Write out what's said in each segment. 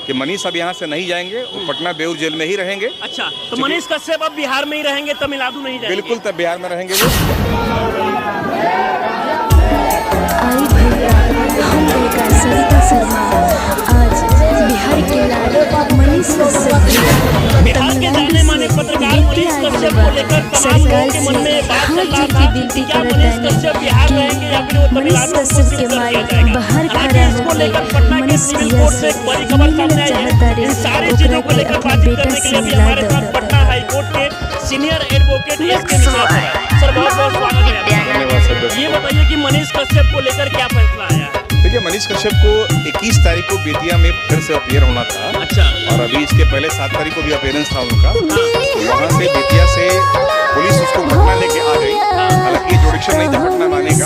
कि मनीष अब यहाँ से नहीं जाएंगे, वो पटना बेऊर जेल में ही रहेंगे। अच्छा, तो मनीष कश्यप अब बिहार में ही रहेंगे, तमिलनाडु नहीं जाएंगे? बिल्कुल, तब बिहार में रहेंगे वो। आई भैया, हम गायिका सरिता शर्मा आज बिहार के लाल मनीष कश्यप, बिहार के जाने माने पत्रकार मनीष कश्यप को लेकर तमाम लोगों के मन में बात चल रहा था कि क्या मनीष कश्यप बिहार रहेंगे या फिर वो तमिलनाडु को शिफ्ट कर दिया जाएगा। हालांकि इसको लेकर पटना के सिविल कोर्ट से एक बड़ी खबर सामने आई है। इन सारी चीजों को लेकर बातचीत करने के लिए भी हमारे साथ पटना हाई कोर्ट के senior advocate SK. Mishra sir, बहुत बहुत स्वागत है। ये बताइए कि मनीष कश्यप को लेकर क्या फैसला आया? देखिए, मनीष कश्यप को 21 तारीख को बेतिया में फिर से अपीयर होना था। अच्छा। और अभी इसके पहले 7 तारीख को भी अपीयरेंस था उनका। वहाँ से बेतिया से पुलिस उसको पटना लेके आ गई। हालांकि जुडिक्शन नहीं था पटना लाने का।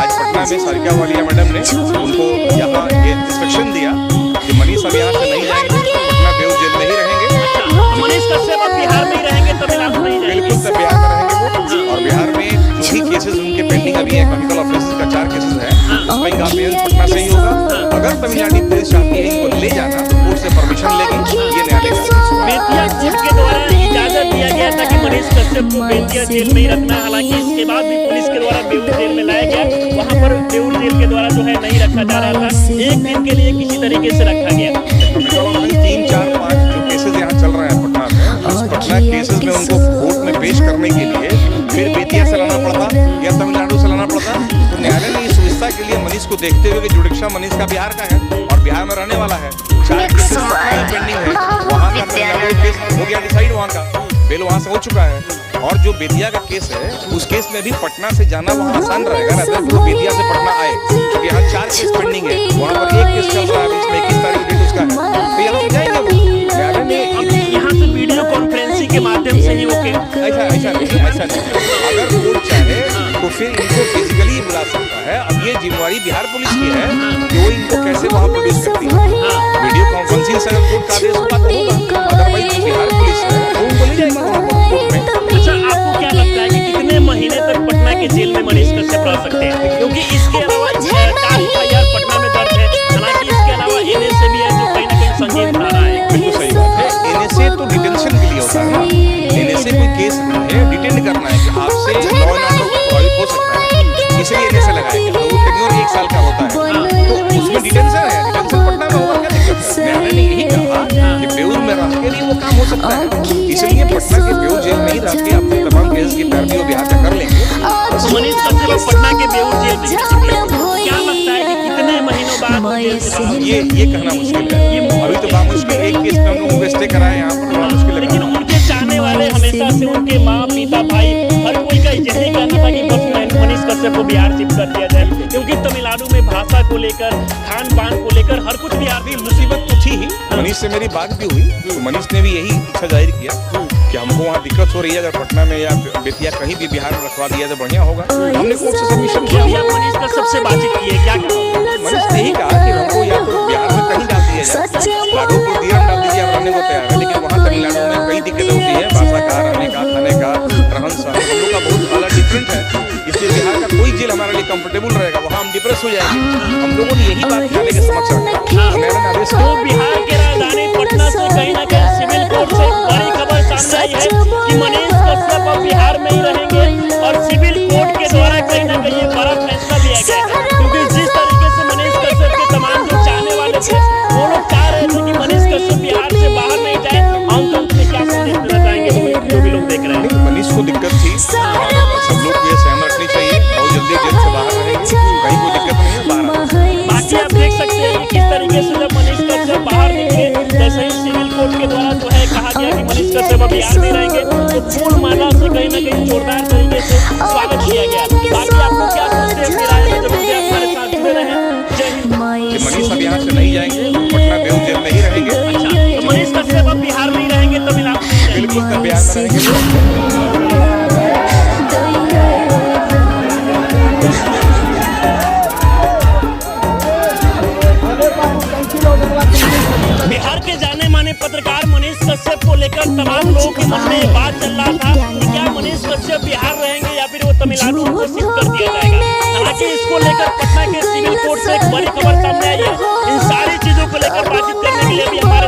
आज पटना में सारिका वालिया मैडम ने उनको यहाँ ये इंस्ट्रक्शन दिया कि मनीष अब यहाँ से नहीं जाएंगे, पटना बेऊर जेल में ही रहेंगे। अच्छा, मनीष कश्यप अब बिहार में ही रहेंगे, तमिलनाडु नहीं जाएंगे? बिल्कुल, तब बिहार में रहेंगे वो। और बिहार में जो भी केसेस उनके पेंडिंग अभी है, केमिकल ऑफेंसेस का 4 केसेस है, उसमें इनका अपीयरेंस पटना से ही होगा। अगर तमिलनाडु पुलिस चाहती है इनको ले जाना तो कोर्ट से परमिशन लेगी, ये न्यायालय का। बेतिया कोर्ट के द्वारा इजाजत दिया गया था कि मनीष कश्यप को बेतिया जेल में ही रखना है। हालांकि इसके बाद भी पुलिस के द्वारा बेऊर जेल में लाया गया। वहाँ पर बेऊर जेल के द्वारा जो है नहीं रखा जा रहा था, एक दिन के लिए किसी तरीके से रखा गया। 3, 4, 5 जो केसेस यहाँ चल रहे हैं पटना में, उस पटना केसेस में उनको कोर्ट में पेश करने के लिए फिर बेतिया से लाना पड़ता या तमिलनाडु से लाना पड़ता। तो न्यायालय ने इस सुविधा के लिए मनीष को देखते हुए कि जुडिक्शन मनीष का बिहार का है और बिहार में रहने वाला है, 4 केसेस पेंडिंग है, वहाँ का तमिलनाडु केस हो गया डिसाइड, वहाँ का बेल वहाँ से हो चुका है। और जो बेतिया का केस है, उस केस में भी पटना से जाना वहाँ आसान रहेगा ना, तो बेतिया से पटना आए, क्योंकि यहाँ 4 केस पेंडिंग है, वहाँ पर 1 केस चल रहा है, इसमें 21 तारीख डेट उसका है, तो यहाँ से जाएंगे वो। न्यायालय ने यहाँ से वीडियो कॉन्फ्रेंसिंग के माध्यम से ही ओके ऐसा नहीं, अगर कोर्ट चाहे तो फिर इनको फिजिकली ही बुला सकता है। अब ये जिम्मेवारी बिहार पुलिस की है कि वो इनको कैसे वहाँ प्रोड्यूस करती है। वीडियो कॉन्फ्रेंसिंग से अगर कोर्ट का आदेश होगा तो होगा, अदरवाइज बिहार पुलिस है तो उनको ले जाएंगे वहाँ कोर्ट में। अच्छा, आपको क्या लगता है कि कितने महीने तक पटना के जेल में मनीष कश्यप रह सकते हैं? क्योंकि इसके अलावा 4 एफआईआर पटना में दर्ज है, हालांकि इसके अलावा एनएसए भी है जो कहीं ना कहीं संगीन धारा है। बिल्कुल सही बात है। एनएसए तो डिटेंशन के लिए होता है ना, एनएसए कोई केस नहीं है, डिटेन करना है कि आपसे लॉ एंड ऑर्डर प्रभावित हो सकता है, इसलिए एनएसए लगाया गया। वो टेन्योर 1 साल का होता है, तो उसमें डिटेंशन है, डिटेंशन पटना में होगा, क्या दिक्कत है? न्यायालय ने यही कहा कि बेऊर में रह के भी वो काम हो सकता है, इसलिए पटना के बेऊर जेल में ही रह के अपने तमाम केस की पैरवी वो बिहार में कर लेंगे। मनीष कश्यप पटना के बेऊर जेल में क्या लगता है कि कितने महीनों बाद ये कहना मुश्किल है। अभी तो बामुश्किल एक केस में हम लोग को स्टे कराए यहाँ पर, बड़ा मुश्किल है। लेकिन उनके चाहने वाले हमेशा से उनके माँ पिता भाई हर कोई का यही कहना था कि बस मनीष कश्यप को बिहार शिफ्ट कर दिया जाए, क्योंकि तमिलनाडु में भाषा को लेकर, खान पान को लेकर हर कुछ बिहार में मुसीबत तो थी ही। मनीष से मेरी बात भी हुई तो मनीष ने भी यही इच्छा जाहिर किया कि हमको वहाँ दिक्कत हो रही है, अगर पटना में या बेतिया कहीं भी बिहार में रखवा दिया तो बढ़िया होगा। हमने कोर्ट से सबमिशन किया, मनीष कश्यप से बातचीत की है, क्या कहा? मनीष ने ही कहा कि हमको या तो बिहार में कहीं डाल दिया जाए, राघोपुर दिया डाल दीजिए, हम रहने को तैयार है, लेकिन वहाँ तमिलनाडु में कई दिक्कतें होती है, भाषा का, रहने का, खाने का, रहन सहन हम लोग का बहुत अलग डिफरेंट है, इसलिए बिहार का कोई जेल हमारे लिए कंफर्टेबल रहेगा, वहाँ हम डिप्रेस हो जाएंगे। हम लोगों ने यही बात न्यायालय के समक्ष रखा। तो बिहार के राजधानी पटना से कहीं ना कहीं सिविल कोर्ट से बड़ी खबर सामने आई है कि मनीष कश्यप अब बिहार में ही रहेंगे, और सिविल कोर्ट के द्वारा कहीं ना कहीं बड़ा फैसला लिया गया है, क्योंकि जिस तरीके से मनीष कश्यप के तमाम जो चाहने वाले थे वो लोग चाह रहे थे कि मनीष कश्यप बिहार से बाहर नहीं जाए। आमतौर पर क्या संदेश देना चाहेंगे जो भी लोग देख रहे हैं? मनीष को दिक्कत थी, सब लोग को ये सहम रखनी चाहिए, बहुत जल्दी जेल से बाहर रहेंगे, कहीं कोई दिक्कत नहीं है, बाहर। बाकी आप देख सकते हैं कि किस तरीके से जब मनीष कश्यप बाहर निकले, जैसे ही सिविल कोर्ट के द्वारा जो है कहा गया कि मनीष कश्यप अब बिहार में रहेंगे, तो पूर्ण माला से कहीं ना कहीं जोरदार तरीके से स्वागत किया गया। बाकी आपको क्या सोचते हैं, फिर आए जब हमारे साथ जुड़े रहे। जय हिंद। मनीष अब यहाँ से नहीं जाएंगे, पटना बेऊर जेल में ही रहेंगे। अच्छा, तो मनीष कश्यप अब बिहार में ही रहेंगे, तमिलनाडु में नहीं बिल्कुल, तब बिहार में रहेंगे। बिहार के जाने माने पत्रकार मनीष कश्यप को लेकर तमाम लोगों के मन में बात चल रहा था कि क्या मनीष कश्यप बिहार रहेंगे या फिर वो तमिलनाडु को शिफ्ट कर दिया जाएगा। हालांकि इसको लेकर पटना के सिविल कोर्ट से एक बड़ी खबर सामने आई है। इन सारी चीजों को लेकर बातचीत करने के लिए भी हमारे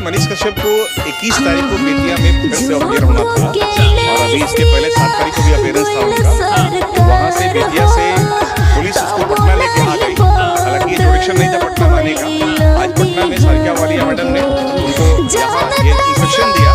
मनीष कश्यप को 21 तारीख को बेतिया में फिर से अपेयर होना था और अभी इसके पहले 7 तारीख को भी अपेयरेंस था उनका। वहाँ से बेतिया से पुलिस उसको पटना लेके आ गई। हालांकि ये जुडिक्शन नहीं था पटना लाने का। आज पटना में सारिका वालिया मैडम ने उनको यहाँ ये इंस्ट्रक्शन दिया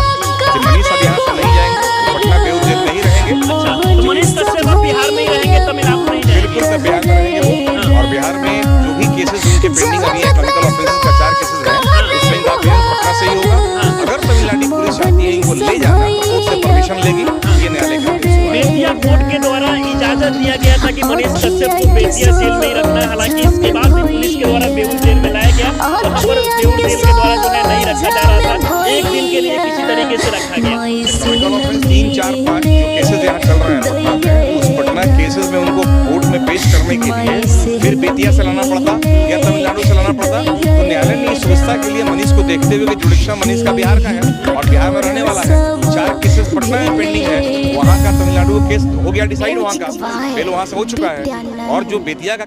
कि मनीष अब यहाँ से नहीं जाएंगे, पटना बेऊर जेल में ही रहेंगे। तो मनीष कश्यप अब बिहार में ही रहेंगे, तमिलनाडु नहीं जाएंगे? बिल्कुल तब बिहार में रहेंगे वो। और बिहार में जो भी केसेस उनके पेंडिंग अभी है, केमिकल ऑफेंसेस का 4 केसेस हैं, उसमें इनका अपेयरेंस पटना से ही होगा। अगर तमिलनाडु पुलिस चाहती है इनको ले जाना तो कोर्ट से परमिशन लेगी, ये न्यायालय का केस हुआ है। बेतिया कोर्ट के द्वारा इजाजत दिया गया था कि मनीष कश्यप को बेतिया जेल में ही रखना है। हालांकि इसके बाद भी पुलिस के द्वारा बेऊर जेल में लाया गया। वहाँ पर बेऊर जेल के द्वारा जो है नहीं रखा जा रहा था, एक दिन के लिए किसी तरीके से रखा गया। केमिकल ऑफेंस 3, 4, 5 जो केसेस यहाँ चल रहे हैं पटना में, उस पटना केसेस में उनको कोर्ट में पेश करने के लिए फिर बेतिया से लाना पड़ता या तमिलनाडु से लाना पड़ता। तो न्यायालय ने इस व्यवस्था के लिए मनीष को देखते हुए कि जुडिक्शन मनीष का बिहार का है और बिहार में रहने वाला है, 4 केसेस पटना में पेंडिंग है, वहाँ का तमिलनाडु केस हो गया डिसाइड, वहाँ का बेल वहाँ से हो चुका है और जो बेतिया का